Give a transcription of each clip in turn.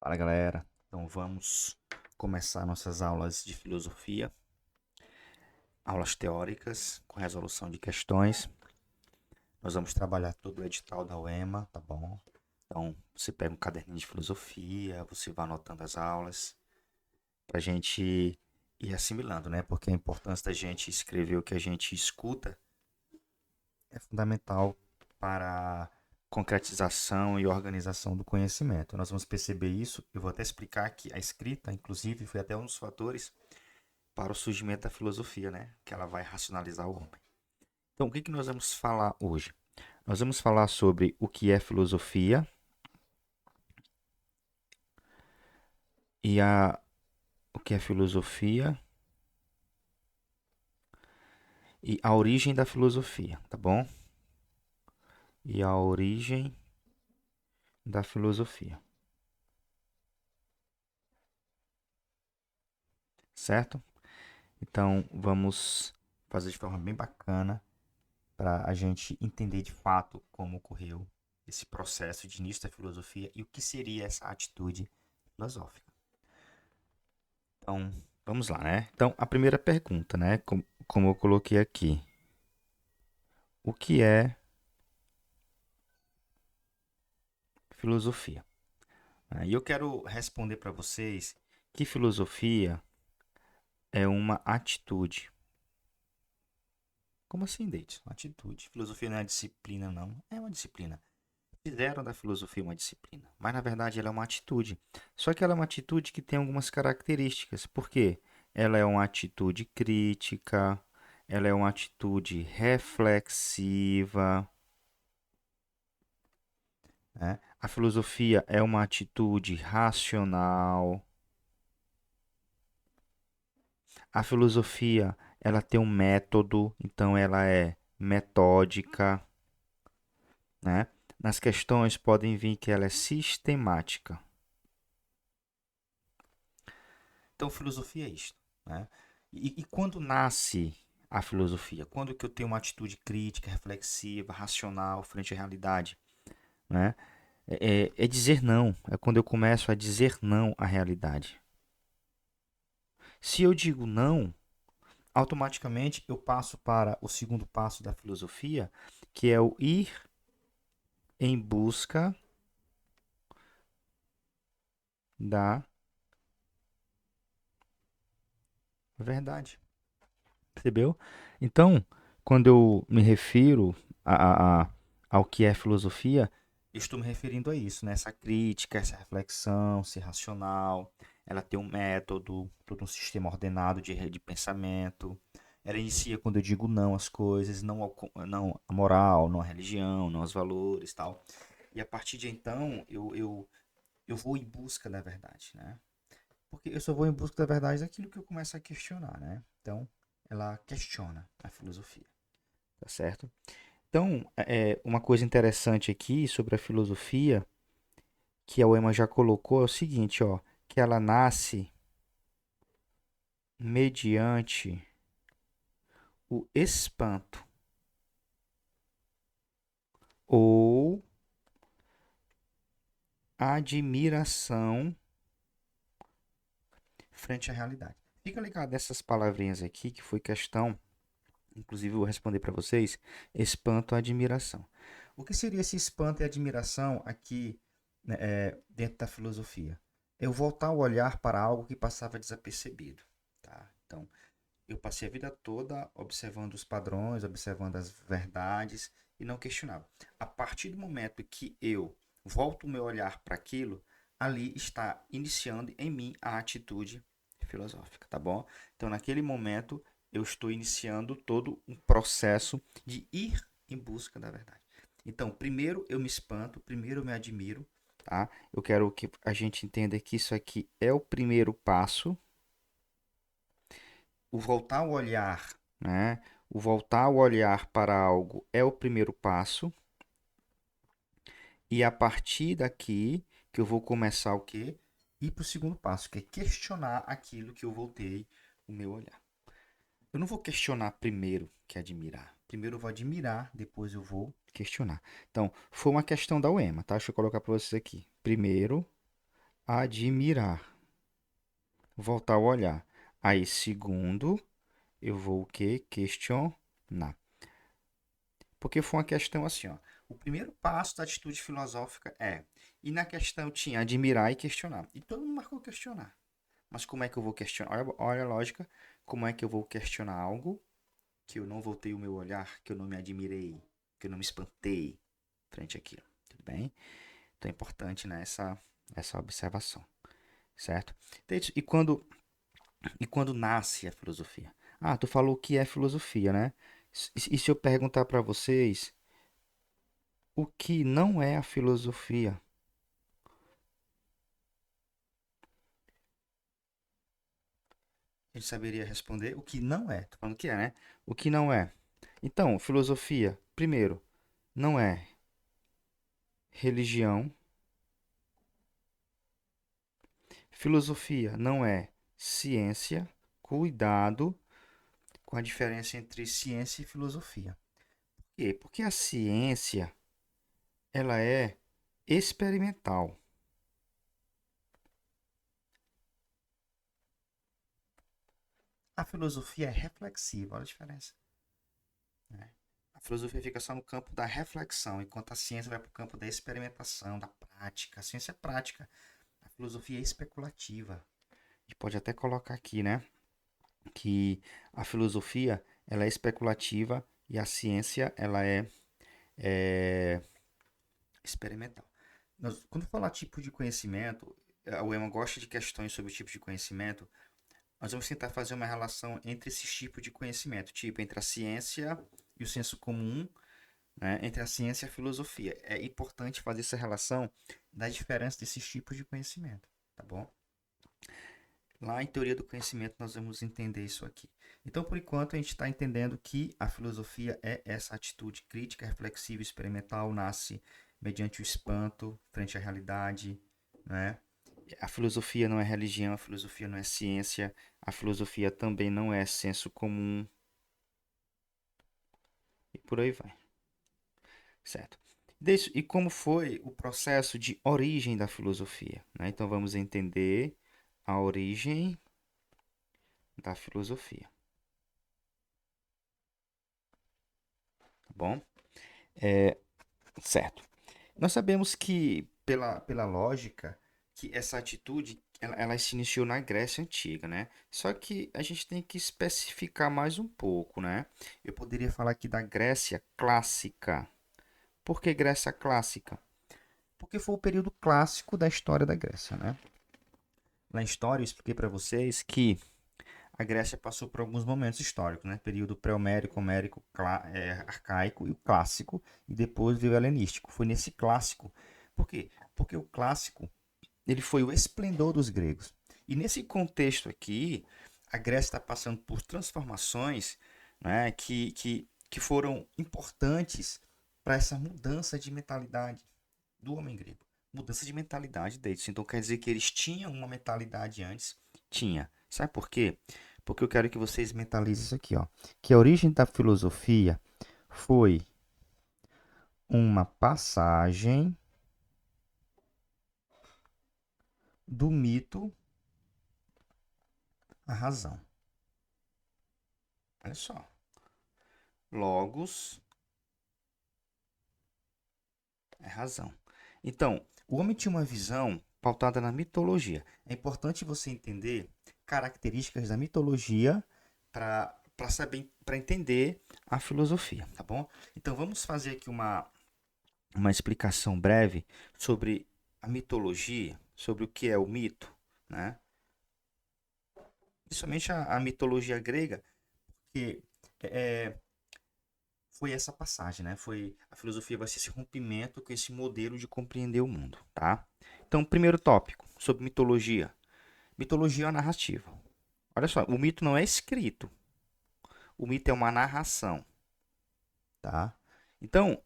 Fala galera, então vamos começar nossas aulas de filosofia, aulas teóricas com resolução de questões. Nós vamos trabalhar todo o edital da UEMA, tá bom? Então você pega um caderninho de filosofia, você vai anotando as aulas, para a gente ir assimilando, né? Porque a importância da gente escrever o que a gente escuta é fundamental para a concretização e organização do conhecimento. Nós vamos perceber isso, eu vou até explicar que a escrita, inclusive, foi até um dos fatores para o surgimento da filosofia, né? Que ela vai racionalizar o homem. Então, o que que nós vamos falar hoje? Nós vamos falar sobre o que é filosofia e o que é filosofia e a origem da filosofia, tá bom? E a origem da filosofia, certo? Então, vamos fazer de forma bem bacana para a gente entender de fato como ocorreu esse processo de início da filosofia e o que seria essa atitude filosófica. Então, vamos lá, né? Então, a primeira pergunta, né? Como eu coloquei aqui, o que é filosofia? E eu quero responder para vocês que filosofia é uma atitude. Como assim, Deide? Uma atitude. Filosofia não é disciplina, não. É uma disciplina. Fizeram da filosofia uma disciplina, mas na verdade ela é uma atitude. Só que ela é uma atitude que tem algumas características. Por quê? Ela é uma atitude crítica, ela é uma atitude reflexiva, né? A filosofia é uma atitude racional. A filosofia, ela tem um método, então ela é metódica, né? Nas questões podem vir que ela é sistemática. Então, filosofia é isto, né? E quando nasce a filosofia? Quando que eu tenho uma atitude crítica, reflexiva, racional frente à realidade, né? É dizer não. É quando eu começo a dizer não à realidade. Se eu digo não, automaticamente eu passo para o segundo passo da filosofia, que é o ir em busca da verdade. Percebeu? Então, quando eu me refiro ao que é filosofia, eu estou me referindo a isso, né? Essa crítica, essa reflexão, ser racional, ela tem um método, todo um sistema ordenado de pensamento. Ela inicia quando eu digo não às coisas, não à moral, não à religião, não aos valores, tal. E a partir de então, eu vou em busca da verdade, né? Porque eu só vou em busca da verdade daquilo que eu começo a questionar, né? Então, ela questiona a filosofia, tá certo? Então, uma coisa interessante aqui sobre a filosofia, que a Uema já colocou, é o seguinte, ó, que ela nasce mediante o espanto ou admiração frente à realidade. Fica ligado nessas palavrinhas aqui, que foi questão, inclusive eu vou responder para vocês, espanto ou admiração. O que seria esse espanto e admiração aqui, né, dentro da filosofia? Eu voltar o olhar para algo que passava desapercebido. Tá? Então, eu passei a vida toda observando os padrões, observando as verdades e não questionava. A partir do momento que eu volto o meu olhar para aquilo, ali está iniciando em mim a atitude filosófica, tá bom? Então, naquele momento, eu estou iniciando todo um processo de ir em busca da verdade. Então, primeiro eu me espanto, primeiro eu me admiro, tá? Eu quero que a gente entenda que isso aqui é o primeiro passo, o voltar o olhar, né? O voltar o olhar para algo é o primeiro passo, e a partir daqui que eu vou começar o quê? Ir para o segundo passo, que é questionar aquilo que eu voltei o meu olhar. Eu não vou questionar primeiro que admirar. Primeiro eu vou admirar, depois eu vou questionar. Então, foi uma questão da UEMA, tá? Deixa eu colocar para vocês aqui. Primeiro, admirar. Voltar o olhar. Aí, segundo, eu vou o quê? Questionar. Porque foi uma questão assim, ó. O primeiro passo da atitude filosófica é. E na questão tinha admirar e questionar. E todo mundo marcou questionar. Mas como é que eu vou questionar? Olha a lógica. Como é que eu vou questionar algo que eu não voltei o meu olhar, que eu não me admirei, que eu não me espantei frente àquilo? Tudo bem? Então é importante, né, essa observação, certo? E quando nasce a filosofia? Ah, tu falou que é filosofia, né? E se eu perguntar para vocês o que não é a filosofia? A gente saberia responder o que não é. Tô falando que é, né? O que não é. Então, filosofia, primeiro, não é religião. Filosofia não é ciência. Cuidado com a diferença entre ciência e filosofia. Por quê? Porque a ciência, ela é experimental. A filosofia é reflexiva, olha a diferença, né? A filosofia fica só no campo da reflexão, enquanto a ciência vai para o campo da experimentação, da prática. A ciência é prática, a filosofia é especulativa. A gente pode até colocar aqui, né, que a filosofia ela é especulativa e a ciência ela é experimental. Quando falar tipo de conhecimento, o Emma gosta de questões sobre o tipo de conhecimento. Nós vamos tentar fazer uma relação entre esses tipos de conhecimento, tipo entre a ciência e o senso comum, né? Entre a ciência e a filosofia. É importante fazer essa relação da diferença desses tipos de conhecimento, tá bom? Lá em teoria do conhecimento nós vamos entender isso aqui. Então, por enquanto, a gente está entendendo que a filosofia é essa atitude crítica, reflexiva, experimental, nasce mediante o espanto frente à realidade, né? A filosofia não é religião, a filosofia não é ciência, a filosofia também não é senso comum e por aí vai, certo? E como foi o processo de origem da filosofia, né? Então vamos entender a origem da filosofia, tá bom? Certo. Nós sabemos que, pela lógica, que essa atitude ela se iniciou na Grécia Antiga, né? Só que a gente tem que especificar mais um pouco, né? Eu poderia falar aqui da Grécia Clássica. Por que Grécia Clássica? Porque foi o período clássico da história da Grécia, né? Na história eu expliquei para vocês que a Grécia passou por alguns momentos históricos, né? Período pré-homérico, homérico, arcaico e o clássico, e depois veio o helenístico. Foi nesse clássico. Por quê? Porque o clássico ele foi o esplendor dos gregos. E nesse contexto aqui, a Grécia está passando por transformações, né, que foram importantes para essa mudança de mentalidade do homem grego. Mudança de mentalidade deles. Então quer dizer que eles tinham uma mentalidade antes? Tinha. Sabe por quê? Porque eu quero que vocês mentalizem isso aqui, ó. Que a origem da filosofia foi uma passagem do mito à razão. Olha só. Logos é razão. Então, o homem tinha uma visão pautada na mitologia. É importante você entender características da mitologia para saber, para entender a filosofia, tá bom? Então, vamos fazer aqui uma explicação breve sobre a mitologia, sobre o que é o mito, né? Principalmente a mitologia grega, que é, foi essa passagem, né? Foi a filosofia vai ser esse rompimento com esse modelo de compreender o mundo, tá? Então, primeiro tópico sobre mitologia. Mitologia é uma narrativa. Olha só, o mito não é escrito. O mito é uma narração, tá? Então,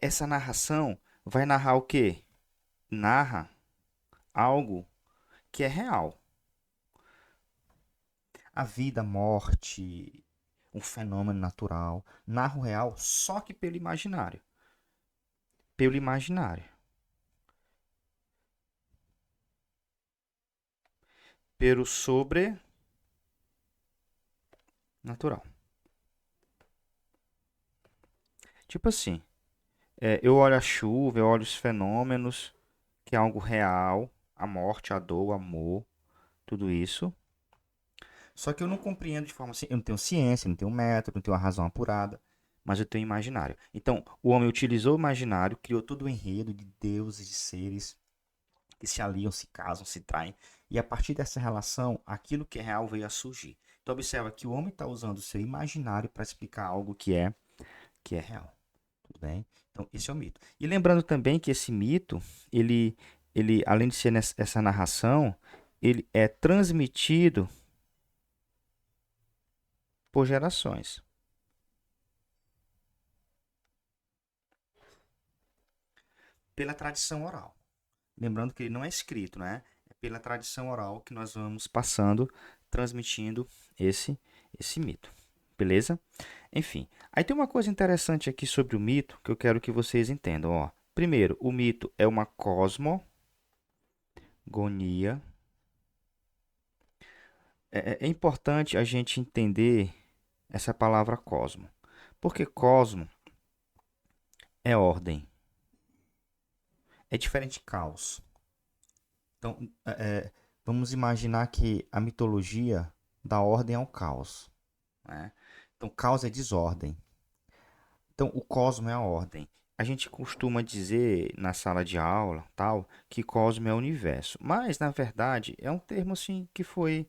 essa narração vai narrar o quê? Narra algo que é real. A vida, a morte, um fenômeno natural, narra o real só que pelo imaginário. Pelo imaginário. pelo sobrenatural. Tipo assim, eu olho a chuva, eu olho os fenômenos, que é algo real, a morte, a dor, o amor, tudo isso. Só que eu não compreendo de forma assim, eu não tenho ciência, não tenho método, não tenho uma razão apurada, mas eu tenho imaginário. Então, o homem utilizou o imaginário, criou todo o enredo de deuses, de seres que se aliam, se casam, se traem, e a partir dessa relação, aquilo que é real veio a surgir. Então, observa que o homem está usando o seu imaginário para explicar algo que é real. Tudo bem? Então, esse é o mito. E lembrando também que esse mito, ele, ele além de ser essa narração, ele é transmitido por gerações. Pela tradição oral. Lembrando que ele não é escrito, né? É pela tradição oral que nós vamos passando, transmitindo esse, esse mito. Beleza? Enfim, aí tem uma coisa interessante aqui sobre o mito que eu quero que vocês entendam. Ó. Primeiro, o mito é uma cosmogonia. É importante a gente entender essa palavra cosmo, porque cosmo é ordem, é diferente de caos. Então, vamos imaginar que a mitologia dá ordem ao caos, né? Então, caos é desordem. Então, o cosmo é a ordem. A gente costuma dizer na sala de aula, tal, que cosmo é o universo, mas na verdade é um termo assim que foi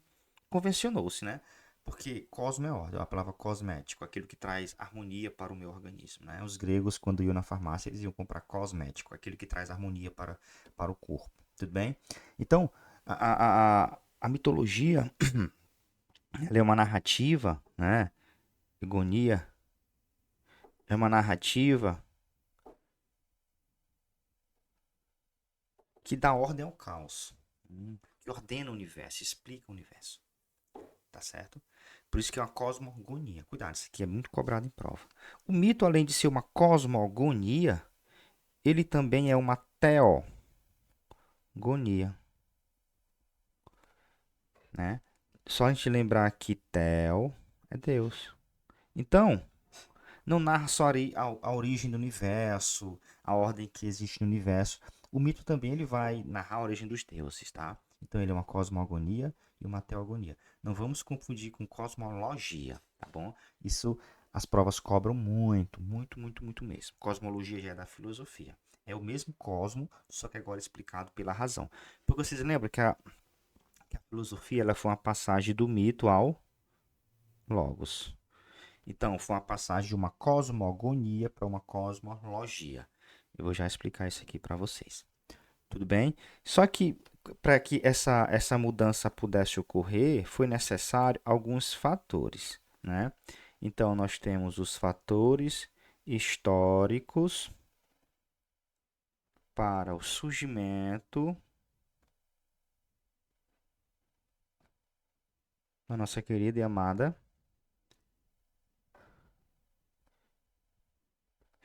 convencionou-se, né? Porque cosmo é ordem, a palavra cosmético, aquilo que traz harmonia para o meu organismo, né? Os gregos, quando iam na farmácia, eles iam comprar cosmético, aquilo que traz harmonia para o corpo, tudo bem? Então, a mitologia, ela é uma narrativa, né? Agonia é uma narrativa que dá ordem ao caos, que ordena o universo, explica o universo, tá certo? Por isso que é uma cosmogonia. Cuidado, isso aqui é muito cobrado em prova. O mito, além de ser uma cosmogonia, ele também é uma teogonia, né? Só a gente lembrar que Theo é Deus. Então, não narra só a origem do universo, a ordem que existe no universo. O mito também ele vai narrar a origem dos deuses, tá? Então ele é uma cosmogonia e uma teogonia. Não vamos confundir com cosmologia, tá bom? Isso as provas cobram muito, muito, muito, muito mesmo. Cosmologia já é da filosofia. É o mesmo cosmo, só que agora explicado pela razão. Porque vocês lembram que a filosofia ela foi uma passagem do mito ao logos. Então, foi uma passagem de uma cosmogonia para uma cosmologia. Eu vou já explicar isso aqui para vocês. Tudo bem? Só que para que essa mudança pudesse ocorrer, foi necessário alguns fatores, né? Então, nós temos os fatores históricos para o surgimento da nossa querida e amada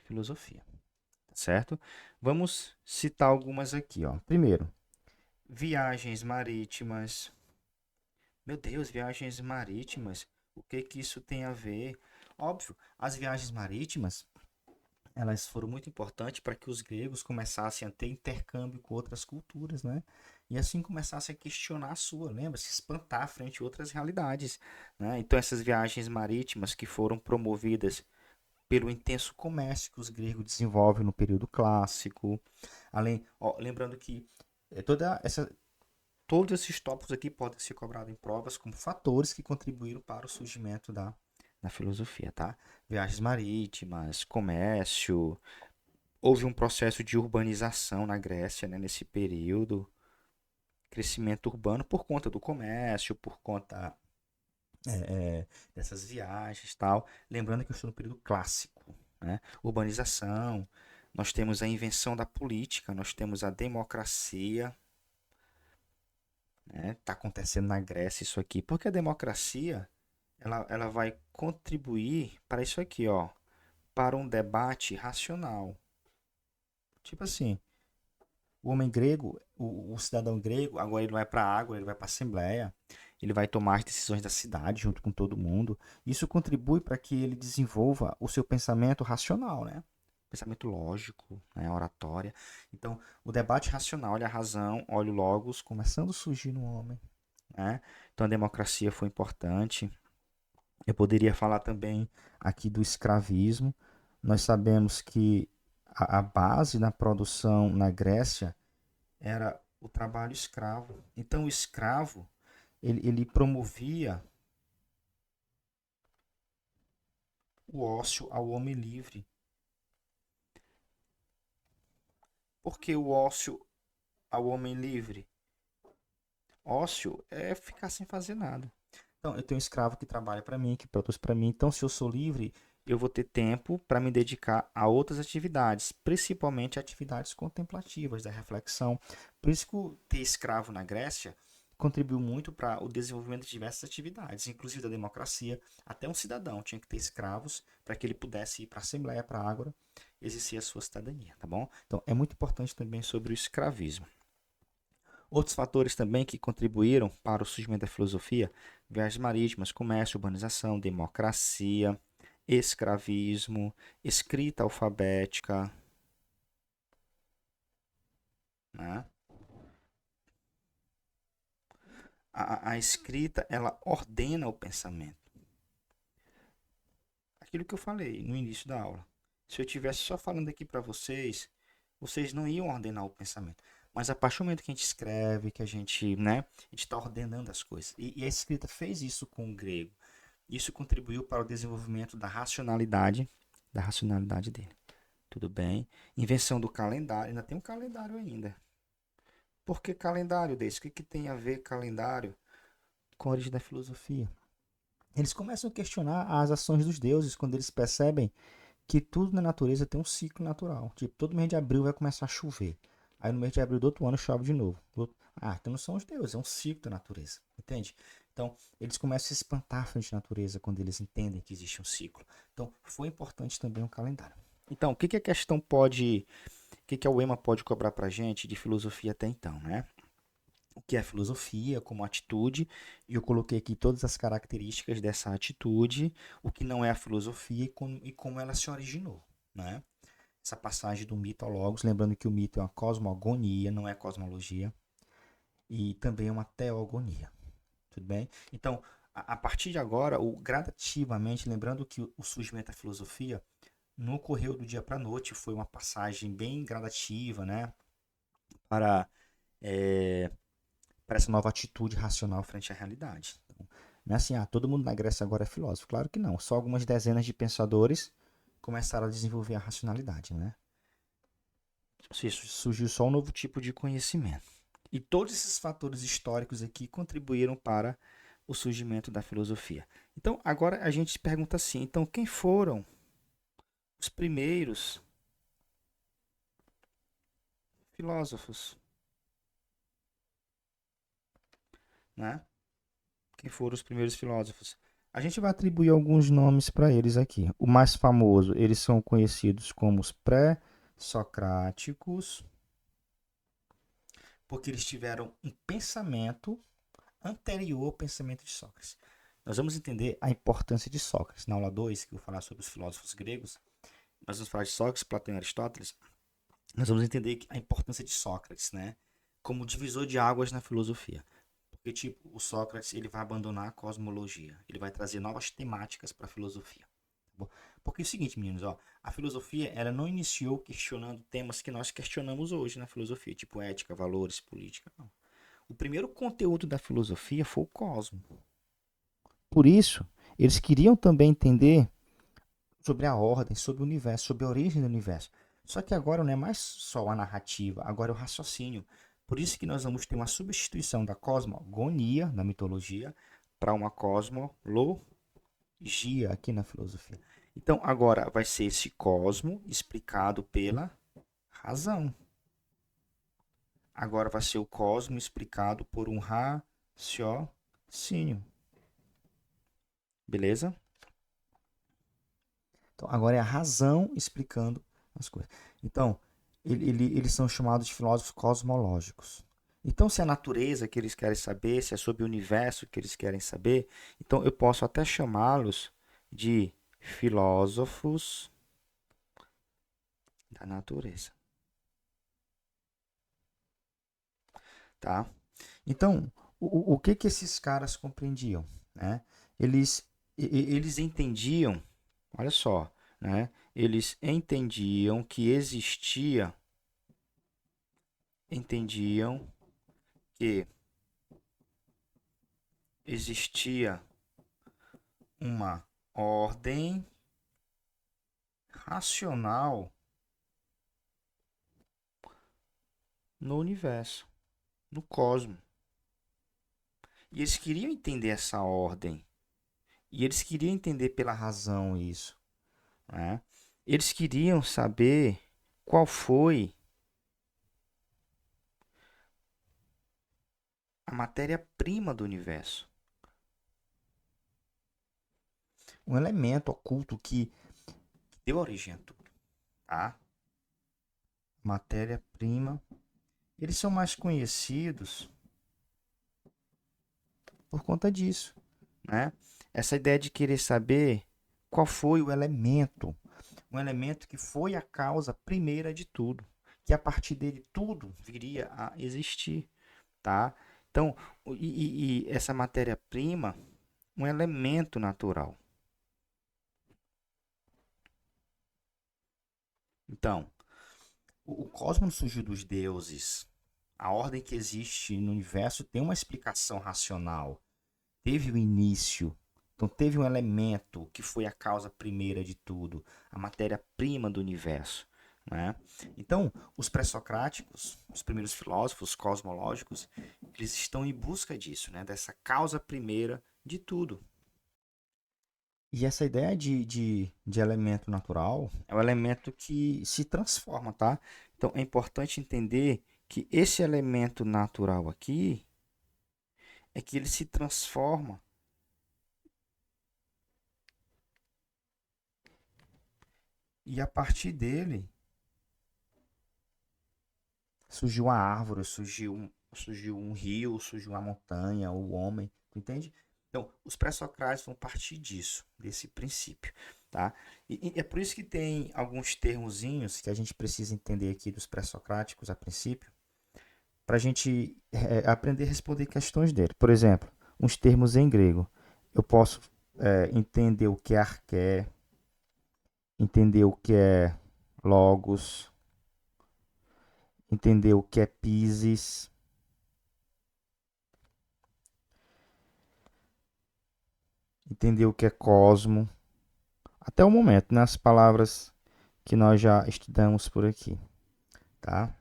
filosofia, certo? Vamos citar algumas aqui, ó. Primeiro, viagens marítimas. Meu Deus, viagens marítimas. O que que isso tem a ver? Óbvio, as viagens marítimas, elas foram muito importantes para que os gregos começassem a ter intercâmbio com outras culturas, né? E assim começassem a questionar a sua, lembra? Se espantar frente a outras realidades, né? Então essas viagens marítimas que foram promovidas pelo intenso comércio que os gregos desenvolvem no período clássico, além, ó, lembrando que todos esses tópicos aqui podem ser cobrados em provas como fatores que contribuíram para o surgimento da filosofia, tá? Viagens marítimas, comércio, houve um processo de urbanização na Grécia, né, nesse período, crescimento urbano por conta do comércio, por conta dessas viagens, tal. Lembrando que eu estou no período clássico, né? Urbanização, nós temos a invenção da política, nós temos a democracia, né? Está acontecendo na Grécia isso aqui, porque a democracia ela vai contribuir para isso aqui, ó, para um debate racional. Tipo assim, O homem grego, o cidadão grego, agora ele vai para a água, ele vai para a assembleia, ele vai tomar as decisões da cidade junto com todo mundo. Isso contribui para que ele desenvolva o seu pensamento racional, né? Pensamento lógico, né? Oratória. Então, o debate racional, olha a razão, olha o logos, começando a surgir no homem, né? Então, a democracia foi importante. Eu poderia falar também aqui do escravismo. Nós sabemos que a base da produção na Grécia era o trabalho escravo. Então, o escravo, ele promovia o ócio ao homem livre. Por que o ócio ao homem livre? Ócio é ficar sem fazer nada. Então, eu tenho um escravo que trabalha para mim, que produz para mim. Então, se eu sou livre, eu vou ter tempo para me dedicar a outras atividades, principalmente atividades contemplativas, da reflexão. Por isso que o ter escravo na Grécia contribuiu muito para o desenvolvimento de diversas atividades, inclusive da democracia. Até um cidadão tinha que ter escravos para que ele pudesse ir para a Assembleia, para a Ágora, exercer a sua cidadania, tá bom? Então, é muito importante também sobre o escravismo. Outros fatores também que contribuíram para o surgimento da filosofia: viagens marítimas, comércio, urbanização, democracia, escravismo, escrita alfabética, né? A escrita, ela ordena o pensamento. Aquilo que eu falei no início da aula. Se eu estivesse só falando aqui para vocês, vocês não iam ordenar o pensamento. Mas a partir do momento que a gente escreve, que a gente, né, a gente está ordenando as coisas. E a escrita fez isso com o grego. Isso contribuiu para o desenvolvimento da racionalidade dele. Tudo bem? Invenção do calendário, ainda tem um calendário ainda. Por que calendário desse? O que, que tem a ver calendário com a origem da filosofia? Eles começam a questionar as ações dos deuses quando eles percebem que tudo na natureza tem um ciclo natural. Tipo, todo mês de abril vai começar a chover. Aí no mês de abril do outro ano chove de novo. Ah, então não são os deuses, é um ciclo da natureza. Entende? Então, eles começam a se espantar frente à natureza quando eles entendem que existe um ciclo. Então, foi importante também o calendário. Então, o que, que a questão pode. O que, que a UEMA pode cobrar pra gente de filosofia até então, né? O que é filosofia como atitude, e eu coloquei aqui todas as características dessa atitude, o que não é a filosofia e como ela se originou, né? Essa passagem do mito ao logos, lembrando que o mito é uma cosmogonia, não é cosmologia, e também é uma teogonia, tudo bem? Então, a partir de agora, gradativamente, lembrando que o surgimento da filosofia não ocorreu do dia para a noite, foi uma passagem bem gradativa, né? Para é, para essa nova atitude racional frente à realidade. Então, não é assim, todo mundo na Grécia agora é filósofo. Claro que não. Só algumas dezenas de pensadores começaram a desenvolver a racionalidade, né? Isso surgiu só um novo tipo de conhecimento. E todos esses fatores históricos aqui contribuíram para o surgimento da filosofia. Então, agora a gente se pergunta assim: então, quem foram os primeiros filósofos, né? Quem foram os primeiros filósofos? A gente vai atribuir alguns nomes para eles aqui. O mais famoso, eles são conhecidos como os pré-socráticos, porque eles tiveram um pensamento anterior ao pensamento de Sócrates. Nós vamos entender a importância de Sócrates. Na aula 2, que eu vou falar sobre os filósofos gregos, nós vamos falar de Sócrates, Platão e Aristóteles. Nós vamos entender a importância de Sócrates, né? Como divisor de águas na filosofia. Porque, tipo, o Sócrates ele vai abandonar a cosmologia. Ele vai trazer novas temáticas para a filosofia. Tá bom? Porque é o seguinte, meninos, ó, a filosofia ela não iniciou questionando temas que nós questionamos hoje na filosofia, tipo ética, valores, política. Não. O primeiro conteúdo da filosofia foi o cosmo. Por isso, eles queriam também entender sobre a ordem, sobre o universo, sobre a origem do universo. Só que agora não é mais só a narrativa, agora é o raciocínio. Por isso que nós vamos ter uma substituição da cosmogonia, na mitologia, para uma cosmologia aqui na filosofia. Então, agora vai ser esse cosmo explicado pela razão. Agora vai ser o cosmo explicado por um raciocínio. Beleza? Então, agora é a razão explicando as coisas. Então, eles são chamados de filósofos cosmológicos. Então, se é a natureza que eles querem saber, se é sobre o universo que eles querem saber, então eu posso até chamá-los de filósofos da natureza, tá? Então, o que que esses caras compreendiam, né? Eles, eles entendiam, olha só, né? Eles entendiam que existia uma ordem racional no universo, no cosmos. E eles queriam entender essa ordem. E eles queriam entender pela razão isso, né? Eles queriam saber qual foi a matéria-prima do universo. Um elemento oculto que deu origem a tudo, tá? Matéria-prima. Eles são mais conhecidos por conta disso, né? Essa ideia de querer saber qual foi o elemento, um elemento que foi a causa primeira de tudo, que a partir dele tudo viria a existir, tá? Então, e essa matéria-prima, um elemento natural. Então, o cosmos surgiu dos deuses. A ordem que existe no universo tem uma explicação racional. Teve o início. Então, teve um elemento que foi a causa primeira de tudo, a matéria-prima do universo. Né? Então, os pré-socráticos, os primeiros filósofos cosmológicos, eles estão em busca disso, né? Dessa causa primeira de tudo. E essa ideia de elemento natural é um elemento que se transforma, tá? Então, é importante entender que esse elemento natural aqui é que ele se transforma e a partir dele surgiu a árvore, surgiu um rio, surgiu uma montanha, o homem, tu entende? Então, os pré-socráticos vão partir disso, desse princípio, tá? E é por isso que tem alguns termozinhos que a gente precisa entender aqui dos pré-socráticos a princípio, para a gente aprender a responder questões dele. Por exemplo, uns termos em grego. Eu posso entender o que é arqué, entender o que é logos, entender o que é pisis, entender o que é cosmo, até o momento, nas palavras que nós já estudamos por aqui, tá?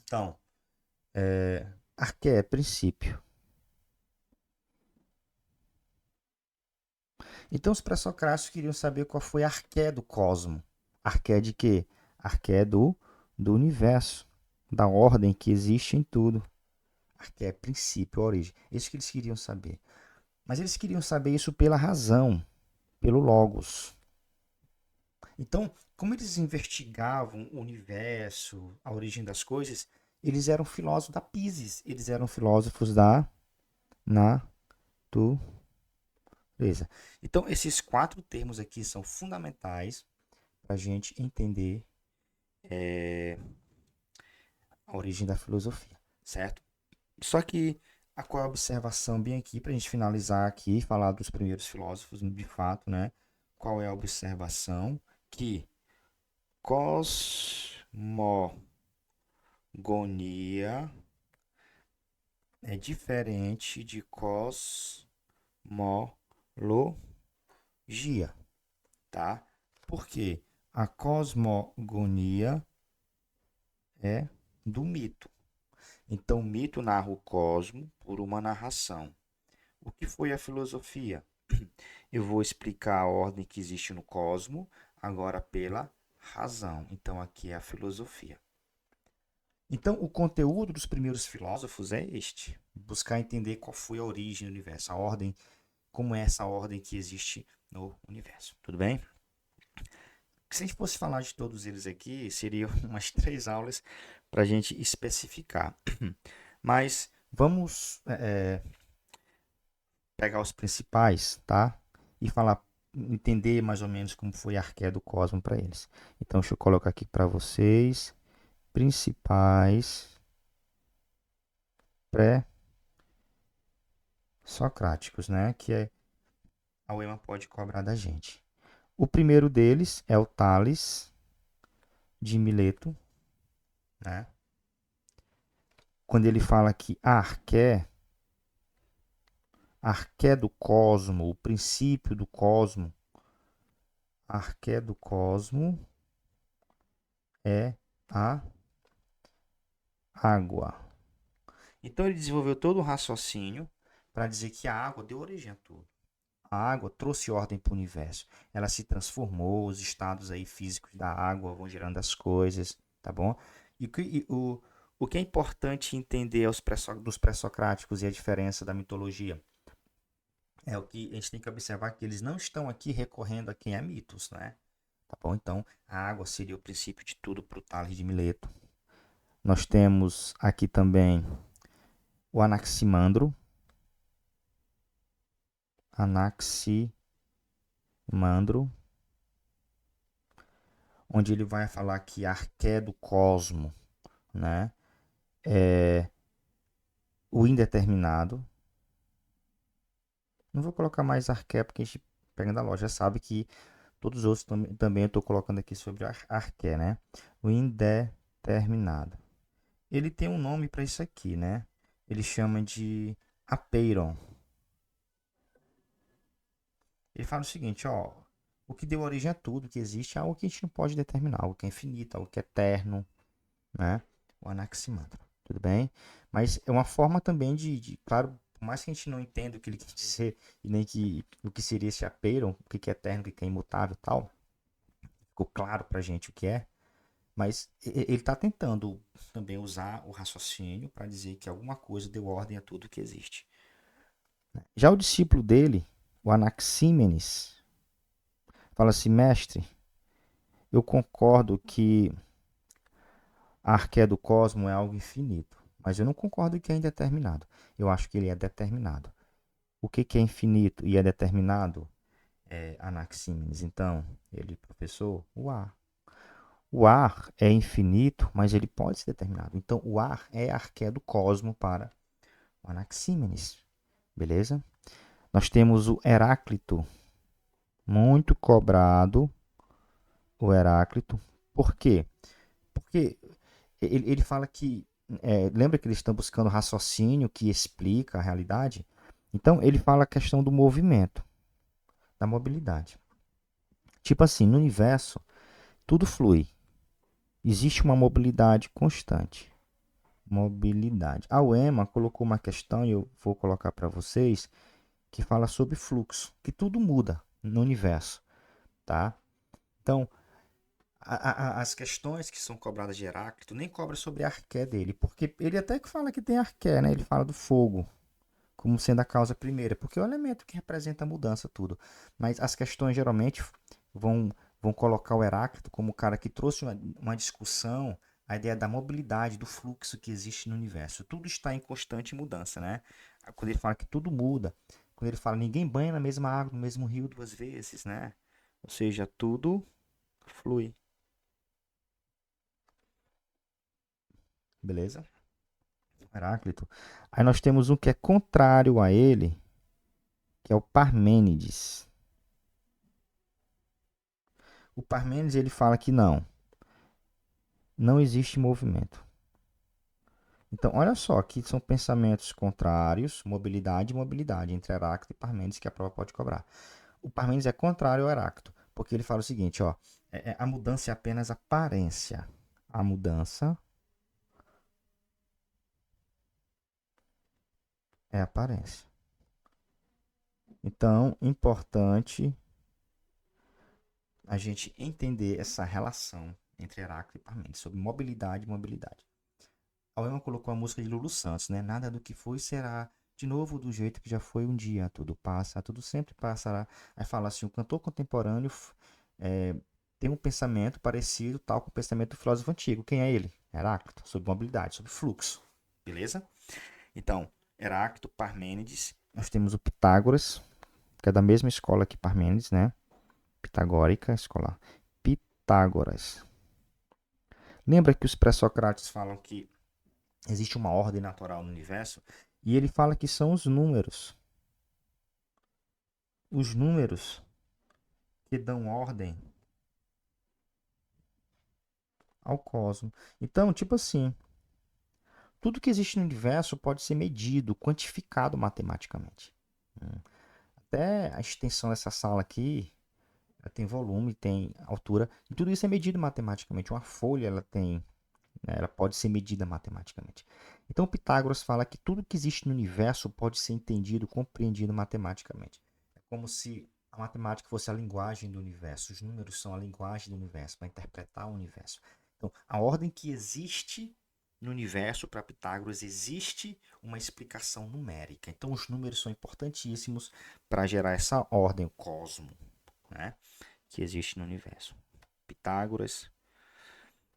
Então, arqué é princípio. Então, os pré-socráticos queriam saber qual foi a arqué do cosmo. Arqué de quê? Arqué do universo, da ordem que existe em tudo. Arqué é princípio, origem. Isso que eles queriam saber. Mas eles queriam saber isso pela razão, pelo logos. Então, como eles investigavam o universo, a origem das coisas, eles eram filósofos da Physis, eles eram filósofos da natureza. Então, esses quatro termos aqui são fundamentais para a gente entender a origem da filosofia, certo? Só que a qual é a observação bem aqui, para a gente finalizar aqui, falar dos primeiros filósofos de fato, né? Qual é a observação? Que cosmogonia é diferente de cosmologia, tá? Porque a cosmogonia é do mito. Então, o mito narra o cosmo por uma narração. O que foi a filosofia? Eu vou explicar a ordem que existe no cosmo, agora pela razão. Então, aqui é a filosofia. Então, o conteúdo dos primeiros filósofos é este: buscar entender qual foi a origem do universo, a ordem, como é essa ordem que existe no universo. Tudo bem? Se a gente fosse falar de todos eles aqui, seriam umas 3 aulas para a gente especificar. Mas vamos pegar os principais, tá? E falar, entender mais ou menos como foi a arqué do cosmo para eles. Então, deixa eu colocar aqui para vocês principais pré-socráticos, né? Que a UEMA pode cobrar da gente. O primeiro deles é o Tales de Mileto, né? Quando ele fala que a arqué do cosmo, o princípio do cosmo, a arqué do cosmo é a água. Então ele desenvolveu todo um raciocínio para dizer que a água deu origem a tudo. A água trouxe ordem para o universo. Ela se transformou, os estados aí físicos da água vão gerando as coisas, tá bom? O que é importante entender dos pré-socráticos e a diferença da mitologia é o que a gente tem que observar que eles não estão aqui recorrendo a quem é mitos, né? Tá bom? Então, a água seria o princípio de tudo para o Tales de Mileto. Nós temos aqui também o Anaximandro. Anaximandro, onde ele vai falar que a arqué do cosmo, né, é o indeterminado. Não vou colocar mais arqué porque a gente pega da loja, já sabe que todos os outros também eu estou colocando aqui sobre arqué, né? O indeterminado. Ele tem um nome para isso aqui, né? Ele chama de apeiron. Ele fala o seguinte, ó, o que deu origem a tudo que existe é algo que a gente não pode determinar, algo que é infinito, algo que é eterno, né? O Anaximandro, tudo bem? Mas é uma forma também claro, por mais que a gente não entenda o que ele quer dizer e nem o que seria esse apeiron, o que é eterno, o que é imutável e tal, ficou claro pra gente o que é, mas ele está tentando também usar o raciocínio para dizer que alguma coisa deu ordem a tudo que existe. Já o discípulo dele, o Anaxímenes, fala assim, mestre, eu concordo que a arqué do cosmo é algo infinito, mas eu não concordo que é indeterminado. Eu acho que ele é determinado. O que é infinito e é determinado é Anaxímenes. Então, ele, professor, o ar. O ar é infinito, mas ele pode ser determinado. Então, o ar é a arqué do cosmo para o Anaxímenes. Beleza? Nós temos o Heráclito, muito cobrado, o Heráclito. Por quê? Porque ele fala que. Lembra que eles estão buscando raciocínio que explica a realidade? Então, ele fala a questão do movimento, da mobilidade. Tipo assim, no universo, tudo flui. Existe uma mobilidade constante. Mobilidade. A UEMA colocou uma questão, e eu vou colocar para vocês, que fala sobre fluxo, que tudo muda no universo, tá? Então, as questões que são cobradas de Heráclito nem cobra sobre a arqué dele, porque ele até que fala que tem arqué, né? Ele fala do fogo como sendo a causa primeira, porque é o elemento que representa a mudança tudo. Mas as questões geralmente vão, vão colocar o Heráclito como o cara que trouxe uma discussão, a ideia da mobilidade, do fluxo que existe no universo. Tudo está em constante mudança, né? Quando ele fala que tudo muda, quando ele fala ninguém banha na mesma água, no mesmo rio 2 vezes, né? Ou seja, tudo flui. Beleza? Heráclito. Aí nós temos um que é contrário a ele, que é o Parmênides. O Parmênides ele fala que não existe movimento. Então, olha só, aqui são pensamentos contrários, mobilidade e mobilidade, entre Heráclito e Parmênides, que a prova pode cobrar. O Parmênides é contrário ao Heráclito, porque ele fala o seguinte, ó, a mudança é apenas aparência. A mudança é aparência. Então, importante a gente entender essa relação entre Heráclito e Parmênides, sobre mobilidade e mobilidade. A UEMA colocou a música de Lulu Santos, né? Nada do que foi será de novo do jeito que já foi um dia. Tudo passa, tudo sempre passará. Aí fala assim, o cantor contemporâneo tem um pensamento parecido tal com o pensamento do filósofo antigo. Quem é ele? Heráclito, sobre mobilidade, sobre fluxo. Beleza? Então, Heráclito, Parmênides. Nós temos o Pitágoras, que é da mesma escola que Parmênides, né? Pitagórica, escola Pitágoras. Lembra que os pré-socráticos falam que existe uma ordem natural no universo? E ele fala que são os números. Os números que dão ordem ao cosmos. Então, tipo assim, tudo que existe no universo pode ser medido, quantificado matematicamente. Até a extensão dessa sala aqui, ela tem volume, tem altura, e tudo isso é medido matematicamente. Uma folha, ela tem, né, ela pode ser medida matematicamente. Então, Pitágoras fala que tudo que existe no universo pode ser entendido, compreendido matematicamente. É como se a matemática fosse a linguagem do universo. Os números são a linguagem do universo, para interpretar o universo. Então, a ordem que existe no universo, para Pitágoras, existe uma explicação numérica. Então, os números são importantíssimos para gerar essa ordem, o cosmo, né, que existe no universo. Pitágoras,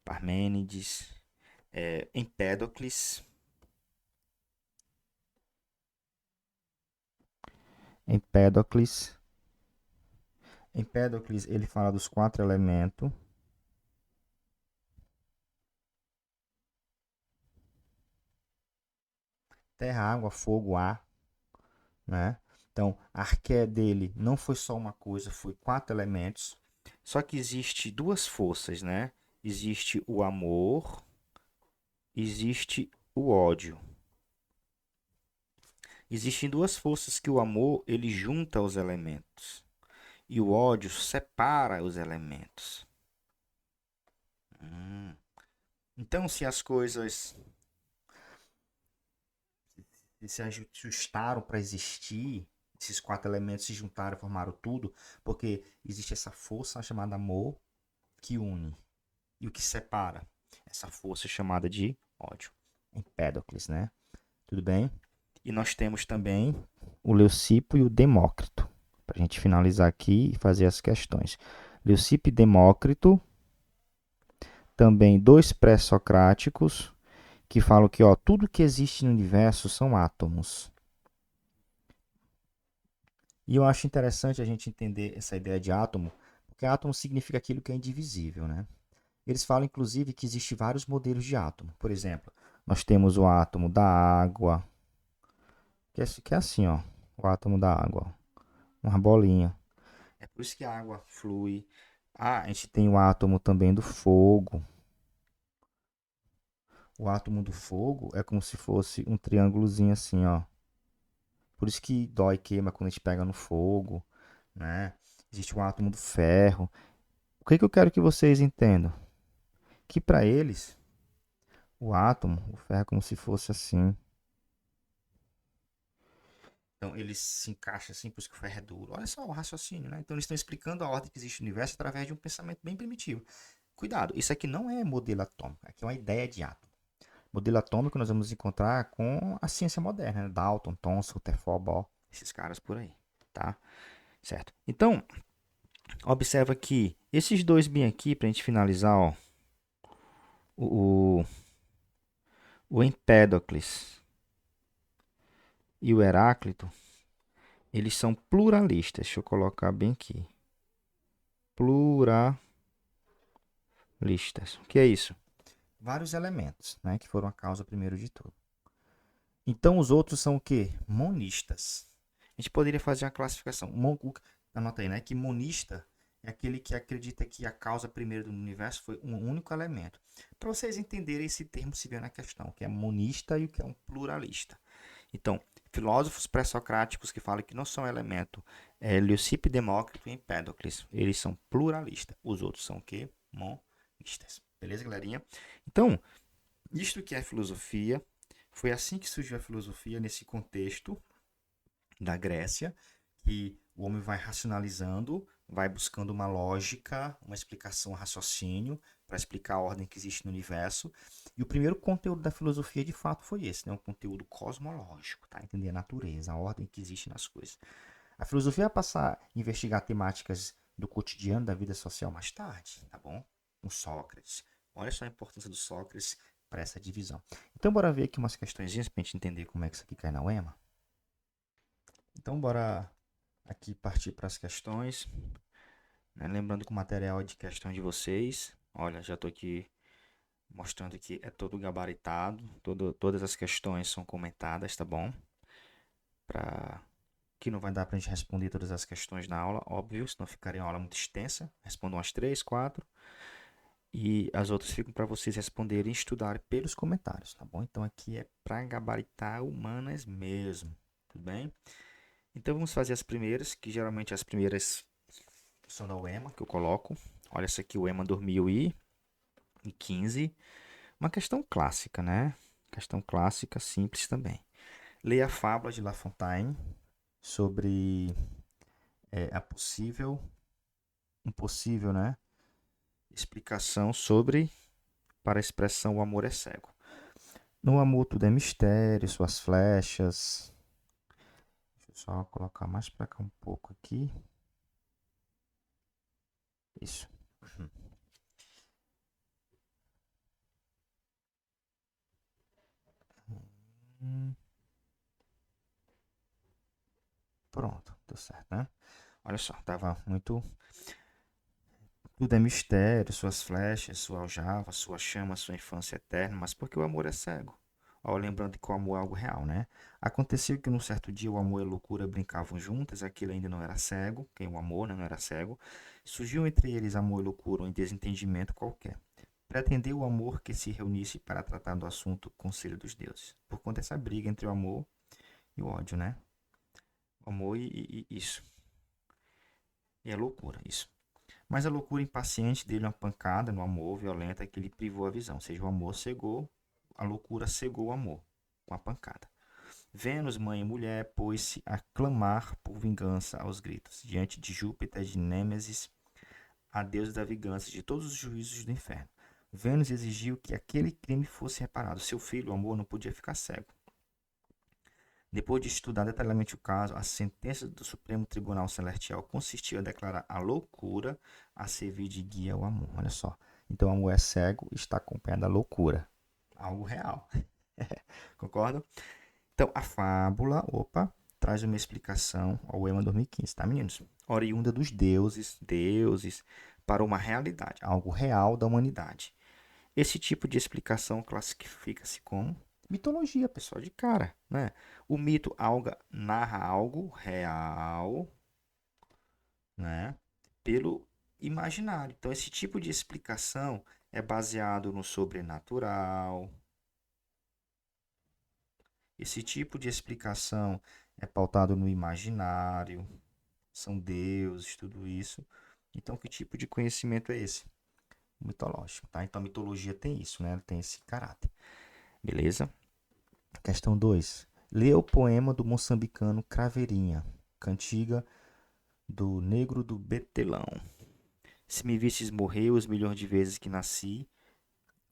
Parmênides, Empédocles. Empédocles. Empédocles, ele fala dos 4 elementos. Terra, água, fogo, ar, né? Então, a arqué dele não foi só uma coisa, foi 4 elementos. Só que existe 2 forças, né? Existe o amor, existe o ódio. Existem 2 forças que o amor ele junta os elementos e o ódio separa os elementos. Então, se as coisas se ajustaram para existir, esses 4 elementos se juntaram e formaram tudo, porque existe essa força chamada amor que une. E o que separa? Essa força chamada de ódio. Empédocles, né? Tudo bem? E nós temos também o Leucipo e o Demócrito. Para a gente finalizar aqui e fazer as questões. Leucipo e Demócrito, também 2 pré-socráticos, que falam que ó, tudo que existe no universo são átomos. E eu acho interessante a gente entender essa ideia de átomo, porque átomo significa aquilo que é indivisível, né? Eles falam, inclusive, que existem vários modelos de átomo. Por exemplo, nós temos o átomo da água, que é assim, ó, o átomo da água, uma bolinha. É por isso que a água flui. Ah, a gente tem o átomo também do fogo. O átomo do fogo é como se fosse um triângulozinho assim, ó. Por isso que dói, queima quando a gente pega no fogo, né? Existe o átomo do ferro. O que eu quero que vocês entendam? Que para eles, o átomo, o ferro é como se fosse assim. Então ele se encaixa assim, por isso que o ferro é duro. Olha só o raciocínio, né? Então eles estão explicando a ordem que existe no universo através de um pensamento bem primitivo. Cuidado, isso aqui não é modelo atômico, aqui é uma ideia de átomo. Modelo atômico nós vamos encontrar com a ciência moderna, né? Dalton, Thomson, Rutherford, Bohr, esses caras por aí, tá? Certo. Então, observa que esses dois bem aqui, para a gente finalizar, ó, o, o Empédocles e o Heráclito, eles são pluralistas. Deixa eu colocar bem aqui. Pluralistas. O que é isso? Vários elementos, né, que foram a causa primeiro de tudo. Então os outros são o quê? Monistas. A gente poderia fazer uma classificação. Anota aí, né, que monista é aquele que acredita que a causa primeira do universo foi um único elemento. Para vocês entenderem esse termo se vê na questão, o que é monista e o que é um pluralista. Então, filósofos pré-socráticos que falam que não são elemento, Leucipo, Demócrito e Empédocles, eles são pluralistas. Os outros são o quê? Monistas. Beleza, galerinha? Então, isto que é filosofia, foi assim que surgiu a filosofia nesse contexto da Grécia, que o homem vai racionalizando, vai buscando uma lógica, uma explicação, um raciocínio para explicar a ordem que existe no universo. E o primeiro conteúdo da filosofia, de fato, foi esse, né? Um conteúdo cosmológico, tá? Entender a natureza, a ordem que existe nas coisas. A filosofia vai passar a investigar temáticas do cotidiano da vida social mais tarde, tá bom? Com Sócrates. Olha só a importância do Sócrates para essa divisão. Então, bora ver aqui umas questõezinhas para a gente entender como é que isso aqui cai na UEMA. Então, bora aqui partir para as questões. Né? Lembrando que o material é de questão de vocês. Olha, já estou aqui mostrando que é todo gabaritado. Todas as questões são comentadas, tá bom? Que não vai dar para a gente responder todas as questões na aula, óbvio, senão ficaria uma aula muito extensa. Respondo umas 3, 4. E as outras ficam para vocês responderem e estudarem pelos comentários, tá bom? Então aqui é para gabaritar humanas mesmo, tudo bem? Então vamos fazer as primeiras, que geralmente as primeiras são da UEMA, que eu coloco. Olha essa aqui, o UEMA 2015. Uma questão clássica, né? Questão clássica, simples também. Leia a fábula de La Fontaine sobre a impossível, né? Explicação sobre, para a expressão o amor é cego. No amor tudo é mistério, suas flechas. Deixa eu só colocar mais para cá um pouco aqui. Isso. Pronto, deu certo, né? Olha só, tava muito. Tudo é mistério, suas flechas, sua aljava, sua chama, sua infância eterna, mas porque o amor é cego. Ó, lembrando que o amor é algo real, né? Aconteceu que num certo dia o amor e a loucura brincavam juntas, aquilo ainda não era cego, quem o amor, né, não era cego. Surgiu entre eles amor e loucura, um desentendimento qualquer. Pretendeu o amor que se reunisse para tratar do assunto conselho dos deuses. Por conta dessa briga entre o amor e o ódio, né? O amor e isso. E a loucura, isso. Mas a loucura impaciente dele, uma pancada no amor violenta que lhe privou a visão. Ou seja, o amor cegou, a loucura cegou o amor com a pancada. Vênus, mãe e mulher, pôs-se a clamar por vingança aos gritos, diante de Júpiter, de Nêmesis, a deusa da vingança de todos os juízos do inferno. Vênus exigiu que aquele crime fosse reparado. Seu filho, o amor, não podia ficar cego. Depois de estudar detalhadamente o caso, a sentença do Supremo Tribunal Celestial consistiu em declarar a loucura a servir de guia ao amor. Olha só. Então, o amor é cego e está acompanhado da loucura. Algo real. Concorda? Então, a fábula, traz uma explicação ao EMA 2015, tá, meninos? Oriunda dos deuses, para uma realidade, algo real da humanidade. Esse tipo de explicação classifica-se como mitologia, pessoal, de cara, né? O mito narra algo real, né? Pelo imaginário. Então, esse tipo de explicação é baseado no sobrenatural. Esse tipo de explicação é pautado no imaginário. São deuses, tudo isso. Então, que tipo de conhecimento é esse? Mitológico, tá? Então, a mitologia tem isso, né? Ela tem esse caráter. Beleza? Questão 2. Lê o poema do moçambicano Craveirinha, cantiga do negro do Betelão. Se me vistes morrer os milhões de vezes que nasci,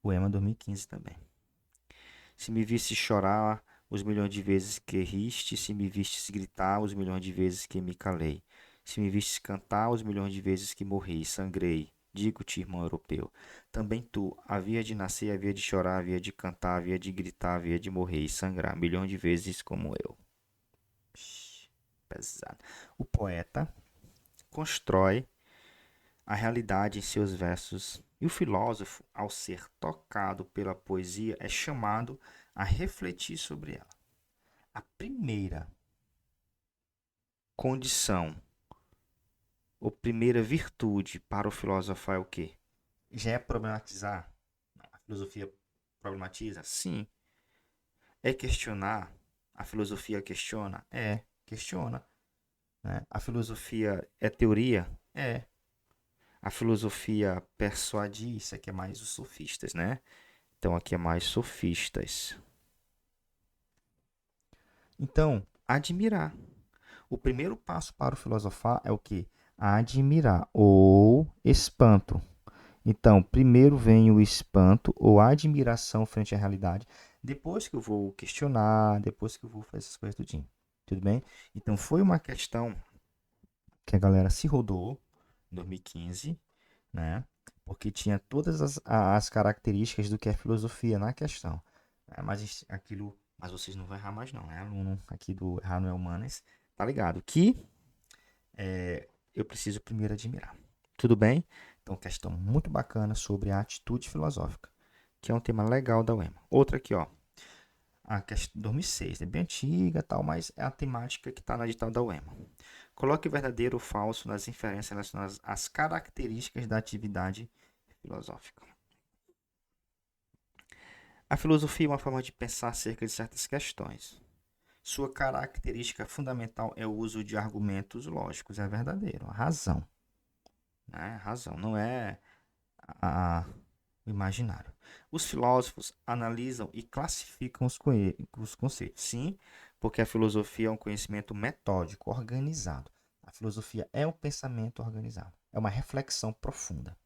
poema 2015 também. Se me vistes chorar os milhões de vezes que riste, se me vistes gritar os milhões de vezes que me calei, se me vistes cantar os milhões de vezes que morri, sangrei, digo-te, irmão europeu, também tu, havia de nascer, havia de chorar, havia de cantar, havia de gritar, havia de morrer e sangrar milhões de vezes como eu. Pesado. O poeta constrói a realidade em seus versos e o filósofo, ao ser tocado pela poesia, é chamado a refletir sobre ela. A primeira condição, ou primeira virtude para o filósofo é o quê? Já é problematizar? Não, a filosofia problematiza? Sim. É questionar? A filosofia questiona? É, questiona. Né? A filosofia é teoria? É. A filosofia persuadir? Isso aqui é mais os sofistas, né? Então aqui é mais sofistas. Então, admirar. O primeiro passo para o filosofar é o que? Admirar ou espanto. Então, primeiro vem o espanto ou a admiração frente à realidade, depois que eu vou questionar, depois que eu vou fazer essas coisas tudinho. Tudo bem? Então, foi uma questão que a galera se rodou, em 2015, né? Porque tinha todas as características do que é filosofia na questão. Mas vocês não vão errar mais não, né? Aluno aqui do Errar Não é Humanas, tá ligado? Que eu preciso primeiro admirar. Tudo bem? Então, questão muito bacana sobre a atitude filosófica, que é um tema legal da UEMA. Outra aqui, ó. A questão 2006, é bem antiga, tal, mas é a temática que está na edital da UEMA. Coloque verdadeiro ou falso nas inferências relacionadas às características da atividade filosófica. A filosofia é uma forma de pensar acerca de certas questões. Sua característica fundamental é o uso de argumentos lógicos, é verdadeiro, a razão. Né? A razão, não é o imaginário. Os filósofos analisam e classificam os conceitos. Sim, porque a filosofia é um conhecimento metódico, organizado. A filosofia é um pensamento organizado. É uma reflexão profunda.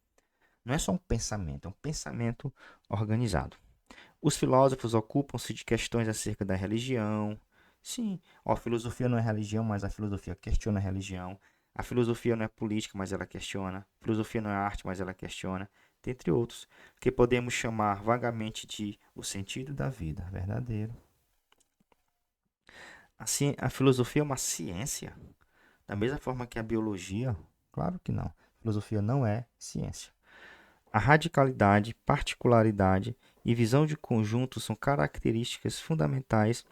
Não é só um pensamento, é um pensamento organizado. Os filósofos ocupam-se de questões acerca da religião. Sim, a filosofia não é religião, mas a filosofia questiona a religião. A filosofia não é política, mas ela questiona. A filosofia não é arte, mas ela questiona. Dentre outros, que podemos chamar vagamente de o sentido da vida, verdadeiro. Assim, a filosofia é uma ciência, da mesma forma que a biologia? Claro que não. A filosofia não é ciência. A radicalidade, particularidade e visão de conjunto são características fundamentais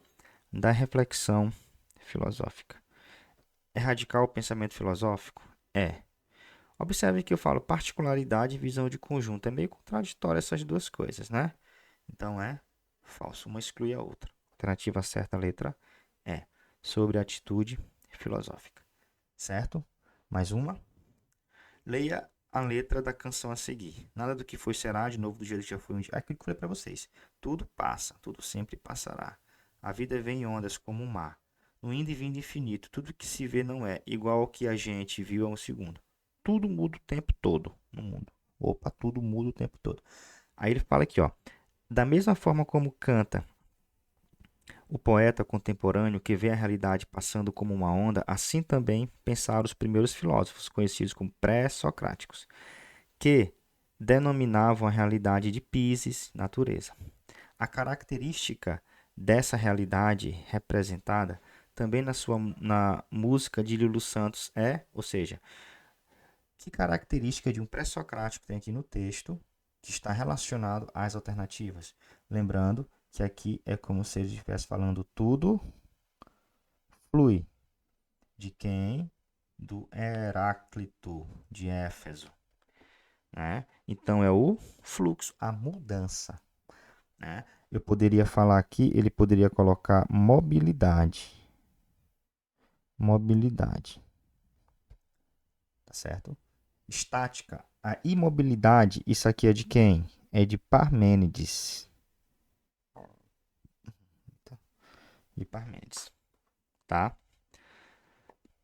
da reflexão filosófica. É radical o pensamento filosófico? É. Observe que eu falo particularidade e visão de conjunto. É meio contraditório essas duas coisas, né? Então é falso. Uma exclui a outra. Alternativa certa, letra E. Sobre a atitude filosófica. Certo? Mais uma. Leia a letra da canção a seguir. Nada do que foi será, de novo do jeito que já foi um dia. É aquilo que eu falei para vocês. Tudo passa, tudo sempre passará. A vida vem em ondas como um mar. No indo e vindo infinito, tudo que se vê não é igual ao que a gente viu há um segundo. Tudo muda o tempo todo no mundo. Opa, tudo muda o tempo todo. Aí ele fala aqui, ó. Da mesma forma como canta o poeta contemporâneo que vê a realidade passando como uma onda, assim também pensaram os primeiros filósofos, conhecidos como pré-socráticos, que denominavam a realidade de physis, natureza. A característica dessa realidade representada também na música de Lulu Santos é, ou seja, que característica de um pré-socrático tem aqui no texto que está relacionado às alternativas? Lembrando que aqui é como se ele estivesse falando tudo flui. De quem? Do Heráclito de Éfeso. Né? Então é o fluxo, a mudança. Né? Eu poderia falar aqui, ele poderia colocar mobilidade. Mobilidade. Tá certo? Estática. A imobilidade, isso aqui é de quem? É de Parmênides. De Parmênides. Tá?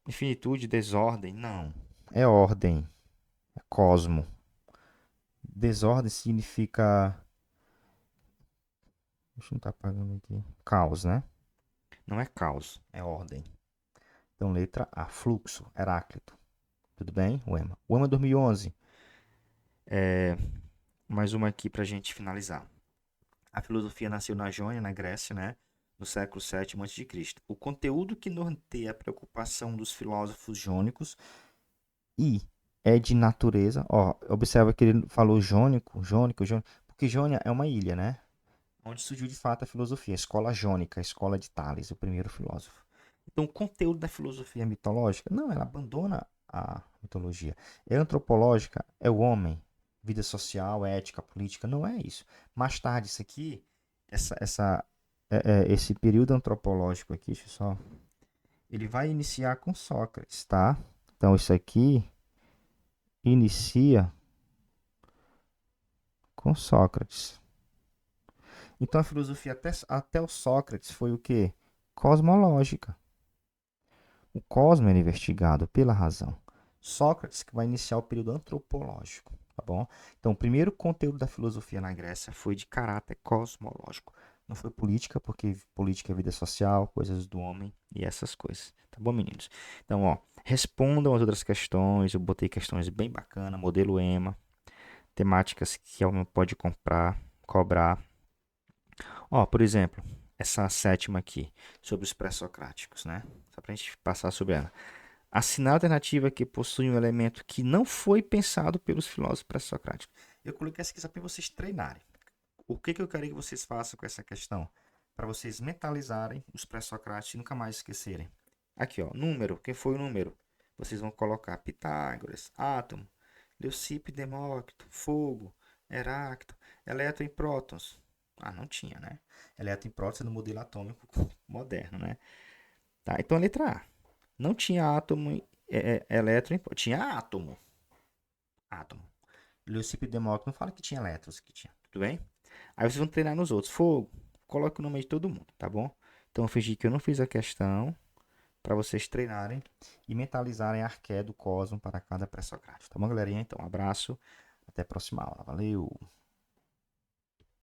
Infinitude, desordem? Não. É ordem. É cosmo. Desordem significa. Deixa eu não estar apagando aqui. Caos, né? Não é caos, é ordem. Então, letra A. Fluxo. Heráclito. Tudo bem? UEMA. UEMA 2011. Mais uma aqui para a gente finalizar. A filosofia nasceu na Jônia, na Grécia, né? No século VII a.C. O conteúdo que norteia a preocupação dos filósofos jônicos e é de natureza. Ó, observa que ele falou jônico, porque Jônia é uma ilha, né? Onde surgiu de fato a filosofia, a escola jônica, a escola de Tales, o primeiro filósofo. Então, o conteúdo da filosofia mitológica, não, ela abandona a mitologia. É antropológica, é o homem, vida social, ética, política, não é isso. Mais tarde, isso aqui, esse período antropológico aqui, deixa eu só, ele vai iniciar com Sócrates, tá? Então, isso aqui inicia com Sócrates. Então, a filosofia até o Sócrates foi o quê? Cosmológica. O cosmo era investigado pela razão. Sócrates que vai iniciar o período antropológico, tá bom? Então, o primeiro conteúdo da filosofia na Grécia foi de caráter cosmológico. Não foi política, porque política é vida social, coisas do homem e essas coisas. Tá bom, meninos? Então, ó, Respondam as outras questões. Eu botei questões bem bacanas, modelo EMA, temáticas que o aluno pode cobrar. Ó, por exemplo, essa sétima aqui, sobre os pré-socráticos, né? Só para a gente passar sobre ela. Assinar a alternativa que possui um elemento que não foi pensado pelos filósofos pré-socráticos. Eu coloquei essa aqui só para vocês treinarem. O que eu quero que vocês façam com essa questão? Para vocês mentalizarem os pré-socráticos e nunca mais esquecerem. Aqui, ó, número. Quem foi o número? Vocês vão colocar Pitágoras, átomo, Leucipo e Demócrito, fogo, Heráclito, elétron e prótons. Ah, não tinha, né? Elétron e prótons no modelo atômico moderno, né? Tá, então a letra A. Não tinha átomo, elétron e prótons. Tinha átomo. Átomo. Leucipo e Demócrito não fala que tinha elétrons, que tinha. Tudo bem? Aí vocês vão treinar nos outros. Fogo. Coloque o nome de todo mundo, tá bom? Então eu fingi que eu não fiz a questão para vocês treinarem e mentalizarem a arqué do cosmo para cada pré-socrático. Tá bom, galerinha? Então, um abraço. Até a próxima aula. Valeu!